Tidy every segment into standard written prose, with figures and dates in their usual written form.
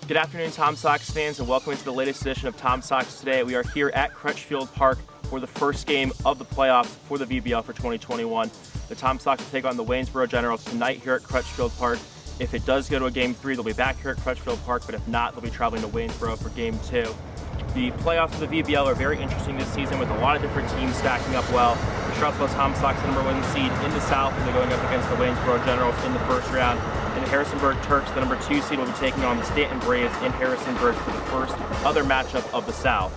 Good afternoon, Tom Sox fans, and welcome to the latest edition of Tom Sox Today. We are here at Crutchfield Park for the first game of the playoffs for the VBL for 2021. The Tom Sox will take on the Waynesboro Generals tonight here at Crutchfield Park. If it does go to a Game 3, they'll be back here at Crutchfield Park, but if not, they'll be traveling to Waynesboro for Game 2. The playoffs of the VBL are very interesting this season with a lot of different teams stacking up well. The Charlottesville Tom Sox, the #1 seed in the South, and they're going up against the Waynesboro Generals in the first round. And the Harrisonburg Turks, the #2 seed, will be taking on the Stanton Braves in Harrisonburg for the first other matchup of the South.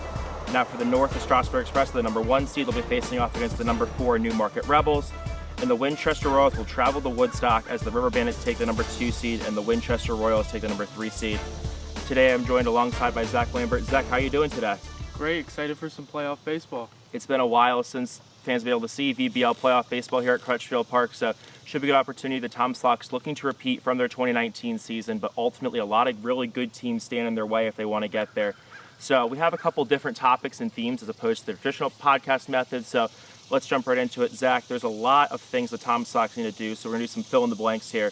Now for the North, the Strasburg Express, the #1 seed, will be facing off against the #4 Newmarket Rebels. And the Winchester Royals will travel to Woodstock as the River Bandits take the #2 seed and the Winchester Royals take the #3 seed. Today I'm joined alongside by Zech Lambert. Zech, how are you doing today? Great, excited for some playoff baseball. It's been a while since fans have been able to see VBL playoff baseball here at Crutchfield Park, so should be a good opportunity. The Tom Sox looking to repeat from their 2019 season, but ultimately a lot of really good teams stand in their way if they want to get there. So we have a couple different topics and themes as opposed to the traditional podcast method, so let's jump right into it. Zach, there's a lot of things the Tom Sox need to do, so we're going to do some fill in the blanks here.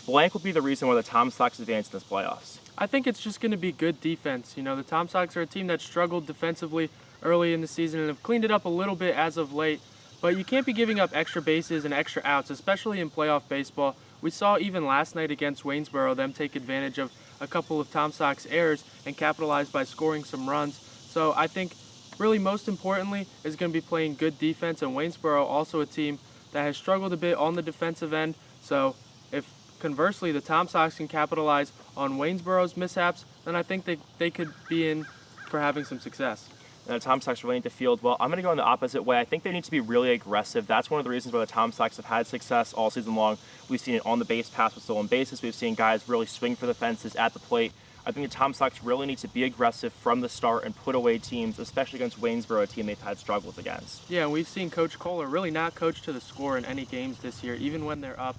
Blank will be the reason why the Tom Sox advance in this playoffs. I think it's just going to be good defense. You know, the Tom Sox are a team that struggled defensively early in the season and have cleaned it up a little bit as of late. But you can't be giving up extra bases and extra outs, especially in playoff baseball. We saw even last night against Waynesboro them take advantage of a couple of Tom Sox errors and capitalize by scoring some runs. So I think really most importantly is going to be playing good defense, and Waynesboro also a team that has struggled a bit on the defensive end. So if conversely the Tom Sox can capitalize on Waynesboro's mishaps, then I think they could be in for having some success. And the Tom Sox really need to field well. I'm going to go in the opposite way. I think they need to be really aggressive. That's one of the reasons why the Tom Sox have had success all season long. We've seen it on the base pass with stolen bases. We've seen guys really swing for the fences at the plate. I think the Tom Sox really need to be aggressive from the start and put away teams, especially against Waynesboro, a team they've had struggles against. Yeah, we've seen Coach Kohler really not coach to the score in any games this year, even when they're up,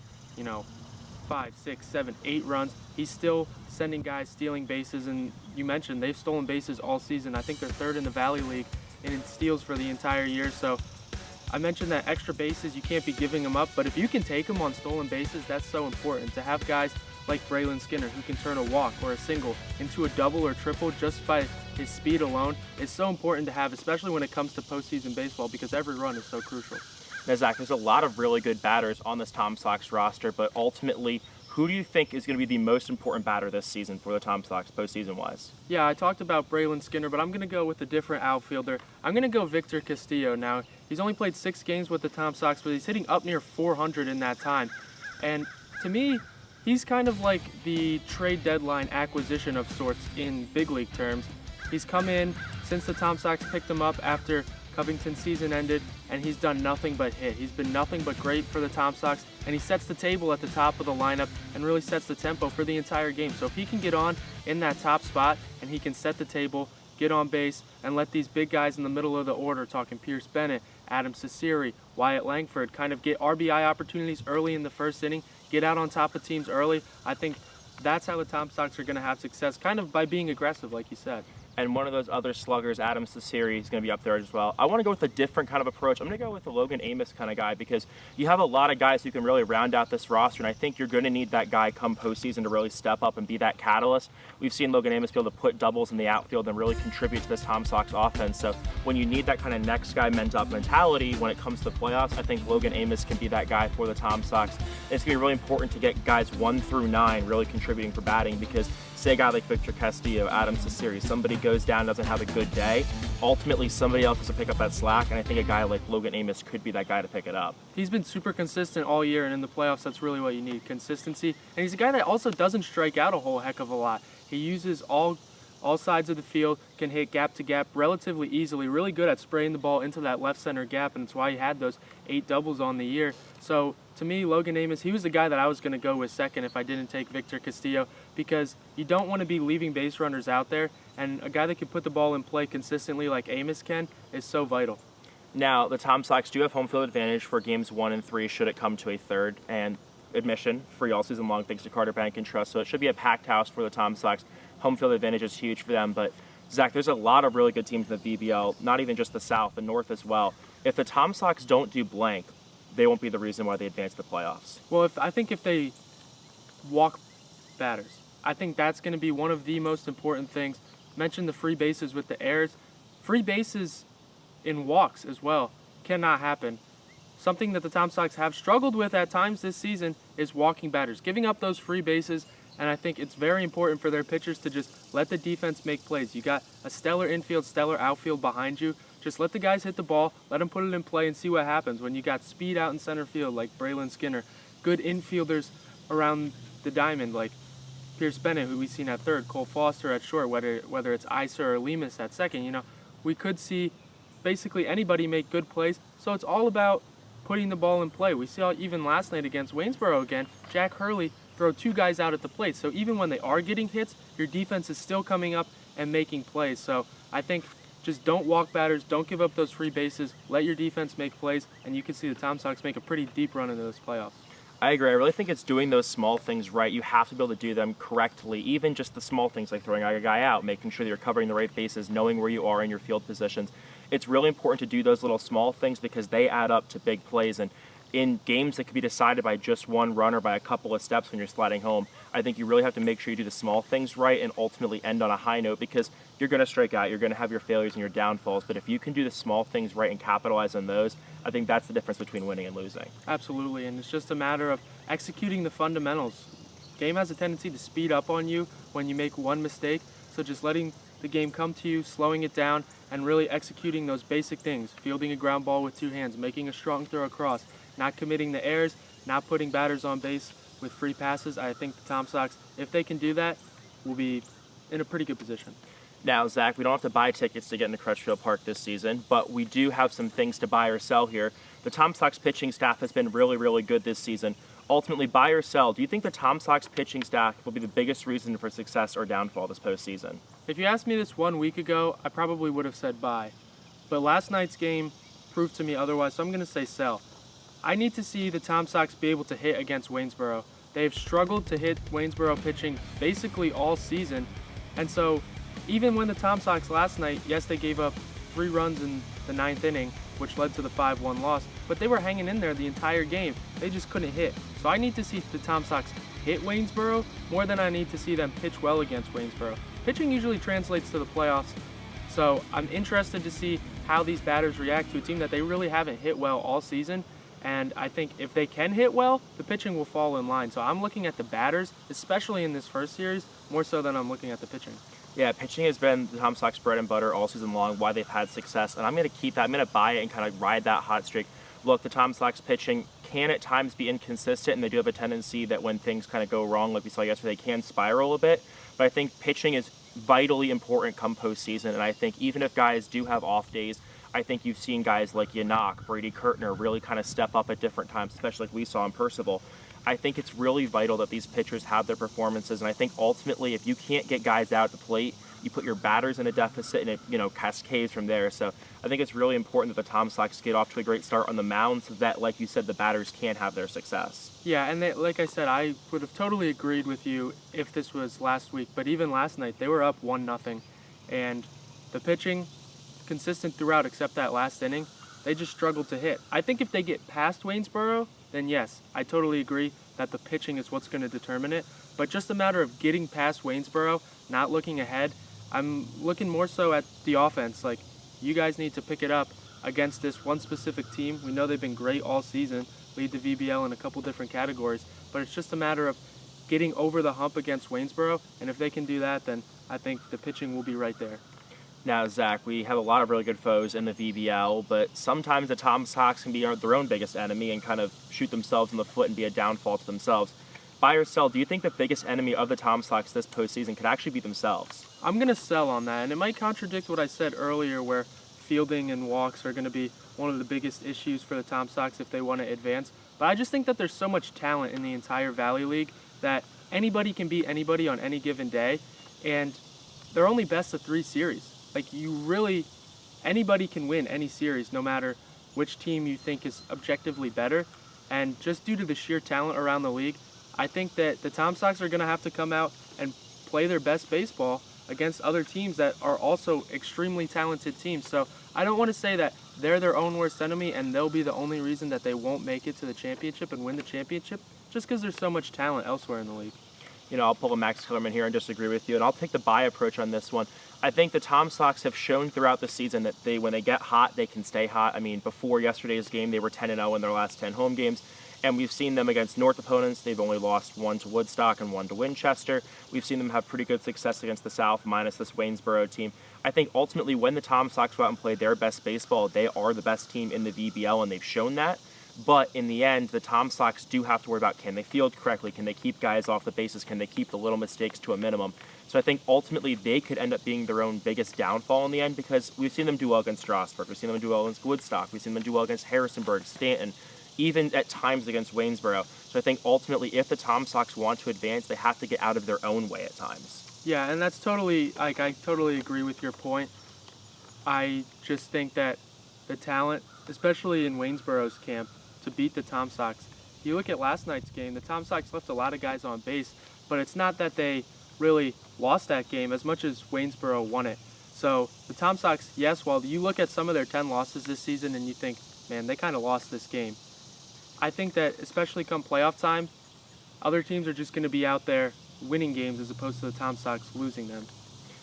5, 6, 7, 8 runs. He's still sending guys stealing bases, and you mentioned they've stolen bases all season. I think they're third in the Valley League in steals for the entire year. So I mentioned that extra bases, you can't be giving them up, but if you can take them on stolen bases, that's so important. To have guys like Braylon Skinner who can turn a walk or a single into a double or triple just by his speed alone is so important to have, especially when it comes to postseason baseball, because every run is so crucial. Now, Zach, there's a lot of really good batters on this Tom Sox roster, but ultimately, who do you think is going to be the most important batter this season for the Tom Sox postseason-wise? Yeah, I talked about Braylon Skinner, but I'm going to go with a different outfielder. I'm going to go Victor Castillo. Now, he's only played 6 games with the Tom Sox, but he's hitting up near 400 in that time. And to me, he's kind of like the trade deadline acquisition of sorts in big league terms. He's come in since the Tom Sox picked him up after Covington's season ended, and he's done nothing but hit. He's been nothing but great for the Tom Sox, and he sets the table at the top of the lineup and really sets the tempo for the entire game. So if he can get on in that top spot and he can set the table, get on base, and let these big guys in the middle of the order, talking Pierce Bennett, Adam Cecere, Wyatt Langford, kind of get RBI opportunities early in the first inning, get out on top of teams early, I think that's how the Tom Sox are going to have success, kind of by being aggressive, like you said. And one of those other sluggers, Adam Cecere, is going to be up there as well. I want to go with a different kind of approach. I'm going to go with the Logan Amiss kind of guy because you have a lot of guys who can really round out this roster, and I think you're going to need that guy come postseason to really step up and be that catalyst. We've seen Logan Amiss be able to put doubles in the outfield and really contribute to this Tom Sox offense. So when you need that kind of next guy mentality when it comes to the playoffs, I think Logan Amiss can be that guy for the Tom Sox. And it's going to be really important to get guys 1 through 9 really contributing for batting because say a guy like Victor Castillo, Adam Cecere, somebody goes down, doesn't have a good day, ultimately somebody else has to pick up that slack, and I think a guy like Logan Amiss could be that guy to pick it up. He's been super consistent all year, and in the playoffs, that's really what you need, consistency. And he's a guy that also doesn't strike out a whole heck of a lot. He uses all sides of the field, can hit gap to gap relatively easily, really good at spraying the ball into that left center gap, and it's why he had those 8 doubles on the year. So to me, Logan Amiss, he was the guy that I was going to go with second if I didn't take Victor Castillo, because you don't want to be leaving base runners out there, and a guy that can put the ball in play consistently like Amiss can is so vital. Now, the Tom Sox do have home field advantage for games 1 and 3 should it come to a third, and admission free all season long thanks to Carter Bank and Trust, so it should be a packed house for the Tom Sox. Home field advantage is huge for them, but Zach, there's a lot of really good teams in the VBL, not even just the South, the North as well. If the Tom Sox don't do blank, they won't be the reason why they advance the playoffs. Well, I think if they walk batters, I think that's going to be one of the most important things. Mention the free bases with the errors. Free bases in walks as well cannot happen. Something that the Tom Sox have struggled with at times this season is walking batters, giving up those free bases, and I think it's very important for their pitchers to just let the defense make plays. You got a stellar infield, stellar outfield behind you. Just let the guys hit the ball, let them put it in play, and see what happens. When you got speed out in center field like Braylon Skinner, good infielders around the diamond like Pierce Bennett, who we've seen at third, Cole Foster at short, whether it's Iser or Lemus at second, we could see basically anybody make good plays. So it's all about putting the ball in play. We saw even last night against Waynesboro again, Jack Hurley throw two guys out at the plate. So even when they are getting hits, your defense is still coming up and making plays. So I think just don't walk batters, don't give up those free bases, let your defense make plays, and you can see the Tom Sox make a pretty deep run into those playoffs. I agree. I really think it's doing those small things right. You have to be able to do them correctly, even just the small things like throwing a guy out, making sure that you're covering the right bases, knowing where you are in your field positions. It's really important to do those little small things because they add up to big plays. And in games that could be decided by just one run or by a couple of steps when you're sliding home, I think you really have to make sure you do the small things right and ultimately end on a high note because you're going to strike out, you're going to have your failures and your downfalls, but if you can do the small things right and capitalize on those, I think that's the difference between winning and losing. Absolutely, and it's just a matter of executing the fundamentals. Game has a tendency to speed up on you when you make one mistake, so just letting the game come to you, slowing it down, and really executing those basic things, fielding a ground ball with two hands, making a strong throw across, not committing the errors, not putting batters on base with free passes. I think the Tom Sox, if they can do that, will be in a pretty good position. Now, Zach, we don't have to buy tickets to get into Crutchfield Park this season, but we do have some things to buy or sell here. The Tom Sox pitching staff has been really, really good this season. Ultimately, buy or sell, do you think the Tom Sox pitching staff will be the biggest reason for success or downfall this postseason? If you asked me this 1 week ago, I probably would have said buy. But last night's game proved to me otherwise, so I'm going to say sell. I need to see the Tom Sox be able to hit against Waynesboro. They've struggled to hit Waynesboro pitching basically all season, and so even when the Tom Sox last night, yes, they gave up 3 runs in the 9th inning, which led to the 5-1 loss, but they were hanging in there the entire game. They just couldn't hit. So I need to see the Tom Sox hit Waynesboro more than I need to see them pitch well against Waynesboro. Pitching usually translates to the playoffs, so I'm interested to see how these batters react to a team that they really haven't hit well all season. And I think if they can hit well, the pitching will fall in line. So I'm looking at the batters, especially in this first series, more so than I'm looking at the pitching. Yeah, pitching has been the Tom Sox bread and butter all season long, why they've had success, and I'm going to keep that. I'm going to buy it and kind of ride that hot streak. Look, the Tom Sox pitching can at times be inconsistent, and they do have a tendency that when things kind of go wrong, like we saw yesterday, they can spiral a bit. But I think pitching is vitally important come postseason, and I think even if guys do have off days, I think you've seen guys like Yannock, Brady Kurtner really kind of step up at different times, especially like we saw in Percival. I think it's really vital that these pitchers have their performances, and I think ultimately if you can't get guys out at the plate, you put your batters in a deficit and it cascades from there. So I think it's really important that the Tom Sox get off to a great start on the mound so that, like you said, the batters can have their success. Yeah, and like I said, I would have totally agreed with you if this was last week, but even last night they were up 1-0, and the pitching consistent throughout except that last inning, they just struggled to hit. I think if they get past Waynesboro, then yes, I totally agree that the pitching is what's going to determine it. But just a matter of getting past Waynesboro, not looking ahead, I'm looking more so at the offense. Like, you guys need to pick it up against this one specific team. We know they've been great all season, lead the VBL in a couple different categories, but it's just a matter of getting over the hump against Waynesboro, and if they can do that, then I think the pitching will be right there. Now, Zach, we have a lot of really good foes in the VBL, but sometimes the Tom Sox can be their own biggest enemy and kind of shoot themselves in the foot and be a downfall to themselves. Buy or sell, do you think the biggest enemy of the Tom Sox this postseason could actually be themselves? I'm going to sell on that, and it might contradict what I said earlier where fielding and walks are going to be one of the biggest issues for the Tom Sox if they want to advance. But I just think that there's so much talent in the entire Valley League that anybody can beat anybody on any given day, and they're only best of 3 series. Like, anybody can win any series, no matter which team you think is objectively better. And just due to the sheer talent around the league, I think that the Tom Sox are going to have to come out and play their best baseball against other teams that are also extremely talented teams. So I don't want to say that they're their own worst enemy and they'll be the only reason that they won't make it to the championship and win the championship, just because there's so much talent elsewhere in the league. I'll pull a Max Kellerman here and disagree with you, and I'll take the buy approach on this one. I think the Tom Sox have shown throughout the season that when they get hot, they can stay hot. I mean, before yesterday's game, they were 10-0 in their last 10 home games. And we've seen them against North opponents. They've only lost 1 to Woodstock and 1 to Winchester. We've seen them have pretty good success against the South, minus this Waynesboro team. I think ultimately when the Tom Sox go out and play their best baseball, they are the best team in the VBL, and they've shown that. But in the end, the Tom Sox do have to worry about, can they field correctly? Can they keep guys off the bases? Can they keep the little mistakes to a minimum? So I think ultimately they could end up being their own biggest downfall in the end, because we've seen them do well against Strasburg. We've seen them do well against Woodstock. We've seen them do well against Harrisonburg, Stanton, even at times against Waynesboro. So I think ultimately if the Tom Sox want to advance, they have to get out of their own way at times. Yeah, and that's totally, I totally agree with your point. I just think that the talent, especially in Waynesboro's camp, to beat the Tom Sox. You look at last night's game, the Tom Sox left a lot of guys on base, but it's not that they really lost that game as much as Waynesboro won it. So the Tom Sox, yes, while you look at some of their 10 losses this season and you think, man, they kind of lost this game. I think that especially come playoff time, other teams are just going to be out there winning games as opposed to the Tom Sox losing them.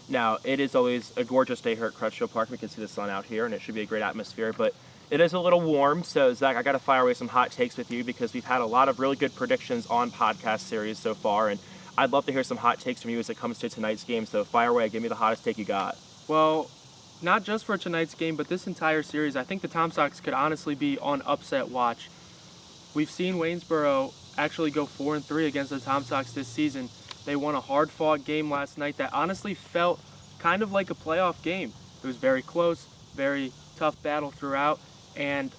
Now, it is always a gorgeous day here at Crutchfield Park. We can see the sun out here, and it should be a great atmosphere, but it is a little warm. So, Zach, I got to fire away some hot takes with you because we've had a lot of really good predictions on podcast series so far, and I'd love to hear some hot takes from you as it comes to tonight's game. So, fire away. Give me the hottest take you got. Well, not just for tonight's game, but this entire series, I think the Tom Sox could honestly be on upset watch. We've seen Waynesboro actually go 4-3 against the Tom Sox this season. They won a hard-fought game last night that honestly felt kind of like a playoff game. It was very close, very tough battle throughout, and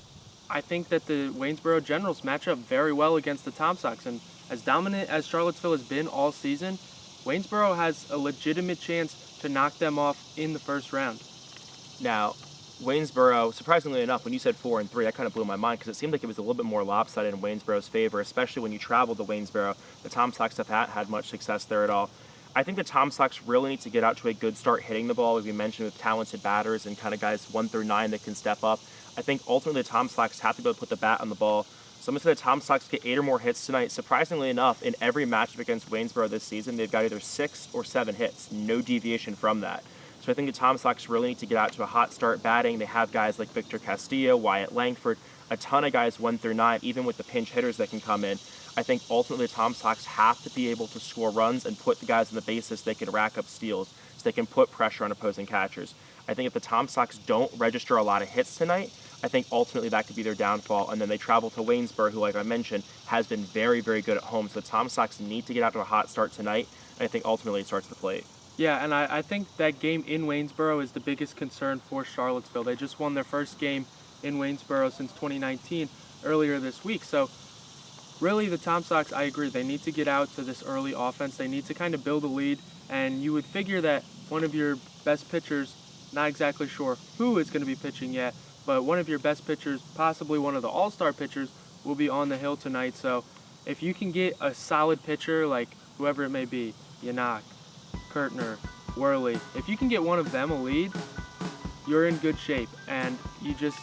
I think that the Waynesboro Generals match up very well against the Tom Sox. And as dominant as Charlottesville has been all season, Waynesboro has a legitimate chance to knock them off in the first round. Now, Waynesboro, surprisingly enough, when you said 4-3, that kind of blew my mind because it seemed like it was a little bit more lopsided in Waynesboro's favor, especially when you traveled to Waynesboro. The Tom Sox have had much success there at all. I think the Tom Sox really need to get out to a good start hitting the ball, as we mentioned, with talented batters and kind of guys 1 through 9 that can step up. I think ultimately the Tom Sox have to be able to put the bat on the ball. So I'm going to say the Tom Sox get 8 or more hits tonight. Surprisingly enough, in every matchup against Waynesboro this season, they've got either 6 or 7 hits. No deviation from that. So I think the Tom Sox really need to get out to a hot start batting. They have guys like Victor Castillo, Wyatt Langford, a ton of guys 1 through 9, even with the pinch hitters that can come in. I think ultimately the Tom Sox have to be able to score runs and put the guys on the bases so they can rack up steals, so they can put pressure on opposing catchers. I think if the Tom Sox don't register a lot of hits tonight, I think ultimately that could be their downfall. And then they travel to Waynesboro, who, like I mentioned, has been very, very good at home. So the Tom Sox need to get out to a hot start tonight, and I think ultimately it starts at the plate. Yeah, and I think that game in Waynesboro is the biggest concern for Charlottesville. They just won their first game in Waynesboro since 2019 earlier this week. So really the Tom Sox, I agree, they need to get out to this early offense. They need to kind of build a lead, and you would figure that one of your best pitchers, not exactly sure who is going to be pitching yet, but one of your best pitchers, possibly one of the All-Star pitchers, will be on the hill tonight. So if you can get a solid pitcher, like whoever it may be, Yannick, Kurtner, Worley, if you can get one of them a lead, you're in good shape. And you just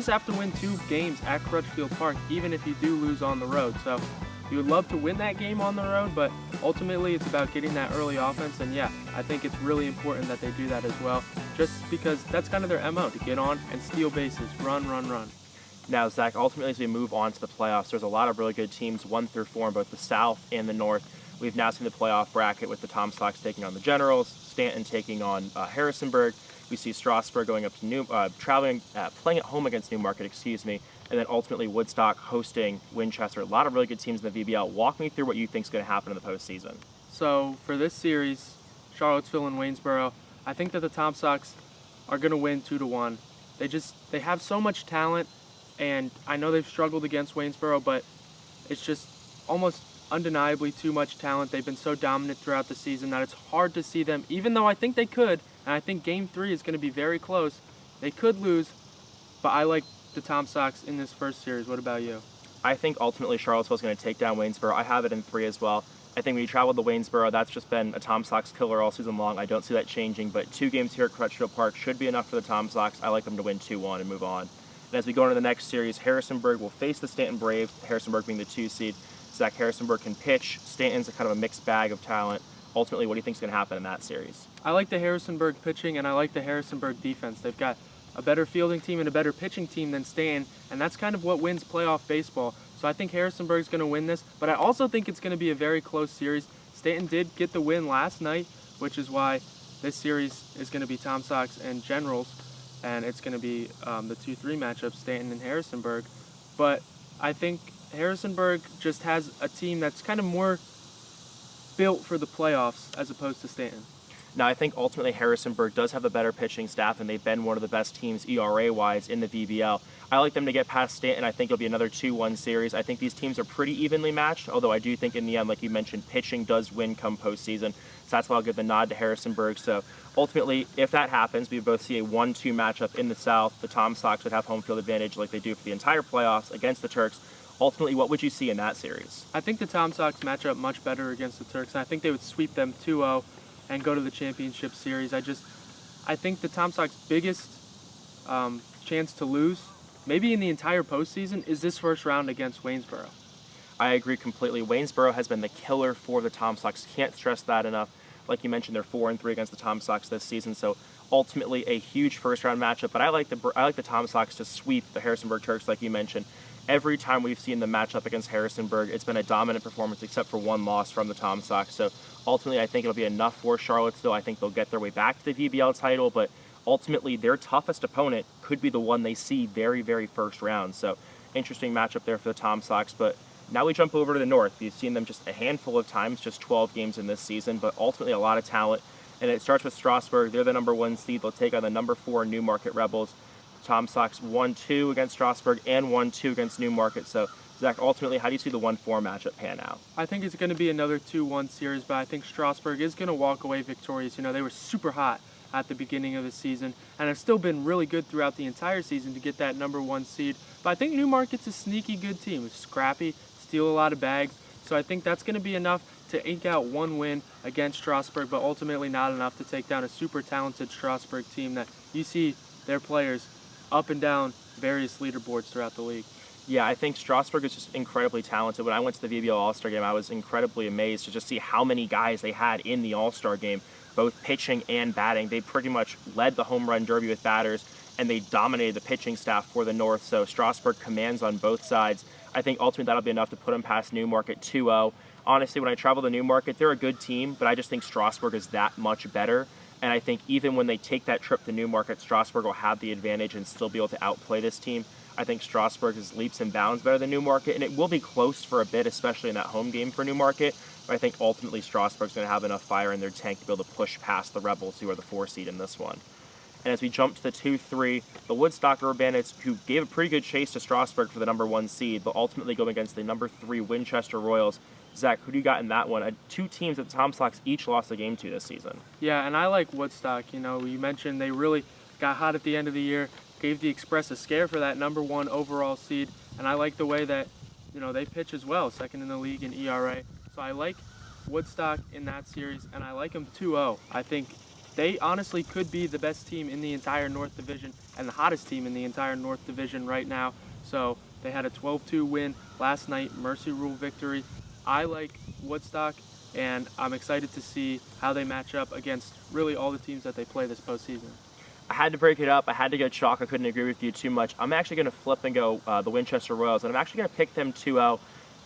have to win 2 games at Crutchfield Park, even if you do lose on the road. So you would love to win that game on the road, but ultimately it's about getting that early offense. And yeah, I think it's really important that they do that as well, just because that's kind of their MO, to get on and steal bases, run. Now, Zach, ultimately as we move on to the playoffs, there's a lot of really good teams 1 through 4 in both the South and the North. We've now seen the playoff bracket with the Tom Sox taking on the Generals, Stanton taking on Harrisonburg. We see Strasburg going up to playing at home against Newmarket, and then ultimately Woodstock hosting Winchester. A lot of really good teams in the VBL. Walk me through what you think is going to happen in the postseason. So for this series, Charlottesville and Waynesboro, I think that the Tom Sox are going to win 2-1. They have so much talent, and I know they've struggled against Waynesboro, but it's just almost undeniably too much talent. They've been so dominant throughout the season that it's hard to see them, even though I think they could, and I think Game 3 is going to be very close. They could lose, but I like the Tom Sox in this first series. What about you? I think ultimately Charlottesville's going to take down Waynesboro. I have it in 3 as well. I think when you travel to Waynesboro, that's just been a Tom Sox killer all season long. I don't see that changing, but 2 games here at Crutchfield Park should be enough for the Tom Sox. I like them to win 2-1 and move on. And as we go into the next series, Harrisonburg will face the Stanton Braves, Harrisonburg being the 2 seed. Zach Harrisonburg can pitch. Stanton's a kind of a mixed bag of talent. Ultimately, what do you think is going to happen in that series? I like the Harrisonburg pitching, and I like the Harrisonburg defense. They've got a better fielding team and a better pitching team than Stanton, and that's kind of what wins playoff baseball. So I think Harrisonburg's going to win this, but I also think it's going to be a very close series. Stanton did get the win last night, which is why this series is going to be Tom Sox and Generals, and it's going to be the 2-3 matchup, Stanton and Harrisonburg. But I think Harrisonburg just has a team that's kind of more built for the playoffs as opposed to Stanton. Now, I think ultimately Harrisonburg does have a better pitching staff, and they've been one of the best teams ERA-wise in the VBL. I like them to get past Stanton. I think it'll be another 2-1 series. I think these teams are pretty evenly matched, although I do think in the end, like you mentioned, pitching does win come postseason. So that's why I'll give the nod to Harrisonburg. So ultimately, if that happens, we both see a 1-2 matchup in the South. The Tom Sox would have home field advantage like they do for the entire playoffs against the Turks. Ultimately, what would you see in that series? I think the Tom Sox match up much better against the Turks, and I think they would sweep them 2-0 and go to the championship series. I think the Tom Sox biggest chance to lose, maybe in the entire postseason, is this first round against Waynesboro. I agree completely. Waynesboro has been the killer for the Tom Sox. Can't stress that enough. Like you mentioned, they're 4-3 against the Tom Sox this season, so ultimately a huge first round matchup. But I like the Tom Sox to sweep the Harrisonburg Turks, like you mentioned. Every time we've seen the matchup against Harrisonburg, it's been a dominant performance except for one loss from the Tom Sox. So ultimately, I think it'll be enough for Charlottesville. I think they'll get their way back to the VBL title, but ultimately their toughest opponent could be the one they see very, very first round. So interesting matchup there for the Tom Sox. But now we jump over to the North. You've seen them just a handful of times, just 12 games in this season, but ultimately a lot of talent. And it starts with Strasburg. They're the number 1 seed. They'll take on the number 4 Newmarket Rebels. Tom Sox 1-2 against Strasburg and 1-2 against Newmarket. So, Zach, ultimately, how do you see the 1-4 matchup pan out? I think it's going to be another 2-1 series, but I think Strasburg is going to walk away victorious. You know, they were super hot at the beginning of the season and have still been really good throughout the entire season to get that number 1 seed. But I think Newmarket's a sneaky good team. It's scrappy, steal a lot of bags. So I think that's going to be enough to eke out 1 win against Strasburg, but ultimately not enough to take down a super talented Strasburg team that you see their players up and down various leaderboards throughout the league. Yeah, I think Strasburg is just incredibly talented. When I went to the VBL All-Star game, I was incredibly amazed to just see how many guys they had in the All-Star game, both pitching and batting. They pretty much led the home run derby with batters, and they dominated the pitching staff for the North. So Strasburg commands on both sides. I think ultimately that'll be enough to put them past Newmarket 2-0. Honestly, when I travel to Newmarket, they're a good team, but I just think Strasburg is that much better. And I think even when they take that trip to Newmarket, Strasburg will have the advantage and still be able to outplay this team. I think Strasburg is leaps and bounds better than Newmarket, and it will be close for a bit, especially in that home game for Newmarket. But I think ultimately Strasburg's going to have enough fire in their tank to be able to push past the Rebels, who are the 4 seed in this one. And as we jump to the 2-3, the Woodstock River Bandits, who gave a pretty good chase to Strasburg for the number 1 seed, but ultimately go against the number 3 Winchester Royals. Zach, who do you got in that one? 2 teams that the Tom Sox each lost a game to this season. Yeah, and I like Woodstock. You know, you mentioned they really got hot at the end of the year, gave the Express a scare for that number 1 overall seed, and I like the way that, you know, they pitch as well, second in the league in ERA. So I like Woodstock in that series, and I like them 2-0. I think they honestly could be the best team in the entire North Division and the hottest team in the entire North Division right now. So they had a 12-2 win last night, Mercy Rule victory. I like Woodstock, and I'm excited to see how they match up against really all the teams that they play this postseason. I had to break it up. I had to go chalk. I couldn't agree with you too much. I'm actually going to flip and go the Winchester Royals, and I'm actually going to pick them 2-0.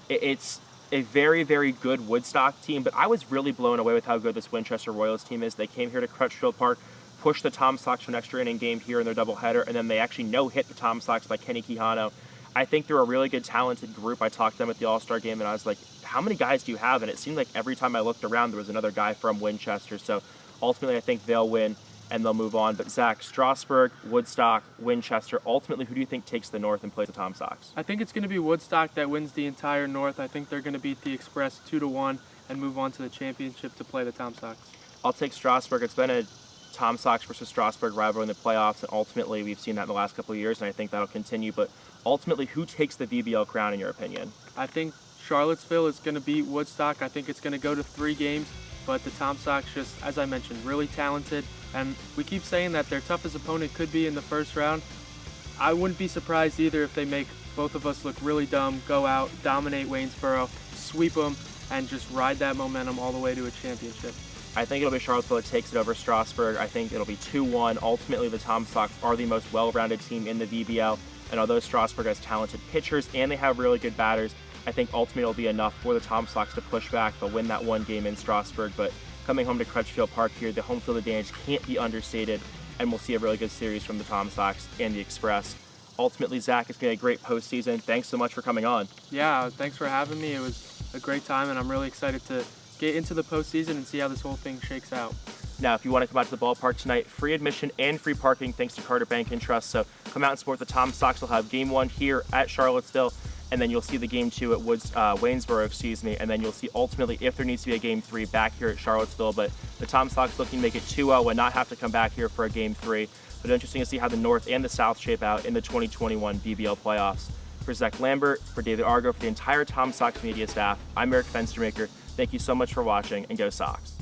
It's a very, very good Woodstock team, but I was really blown away with how good this Winchester Royals team is. They came here to Crutchfield Park, pushed the Tom Sox for an extra inning game here in their doubleheader, and then they actually no-hit the Tom Sox by Kenny Quijano. I think they're a really good, talented group. I talked to them at the All-Star game, and I was like, how many guys do you have? And it seemed like every time I looked around, there was another guy from Winchester. So ultimately, I think they'll win, and they'll move on. But Zach, Strasburg, Woodstock, Winchester, ultimately, who do you think takes the North and plays the Tom Sox? I think it's going to be Woodstock that wins the entire North. I think they're going to beat the Express 2-1 and move on to the championship to play the Tom Sox. I'll take Strasburg. It's been a Tom Sox versus Strasburg rivalry in the playoffs, and ultimately, we've seen that in the last couple of years, and I think that'll continue. But ultimately, who takes the VBL crown in your opinion? I think Charlottesville is going to beat Woodstock. I think it's going to go to 3 games, but the Tom Sox just, as I mentioned, really talented. And we keep saying that their toughest opponent could be in the first round. I wouldn't be surprised either if they make both of us look really dumb, go out, dominate Waynesboro, sweep them, and just ride that momentum all the way to a championship. I think it'll be Charlottesville that takes it over Strasburg. I think it'll be 2-1. Ultimately, the Tom Sox are the most well-rounded team in the VBL, and although Strasburg has talented pitchers and they have really good batters, I think ultimately it'll be enough for the Tom Sox to push back. They'll win that one game in Strasburg, but coming home to Crutchfield Park here, the home field advantage can't be understated, and we'll see a really good series from the Tom Sox and the Express. Ultimately, Zach, it's been a great postseason. Thanks so much for coming on. Yeah, thanks for having me. It was a great time, and I'm really excited to get into the postseason and see how this whole thing shakes out. Now, if you want to come out to the ballpark tonight, free admission and free parking thanks to Carter Bank and Trust. So come out and support the Tom Sox. We'll have game 1 here at Charlottesville, and then you'll see the game 2 at Waynesboro, and then you'll see ultimately if there needs to be a game 3 back here at Charlottesville. But the Tom Sox looking to make it 2-0 and not have to come back here for a game 3. But interesting to see how the North and the South shape out in the 2021 BBL playoffs. For Zech Lambert, for David Argo, for the entire Tom Sox media staff, I'm Eric Fenstermaker. Thank you so much for watching, and go Sox.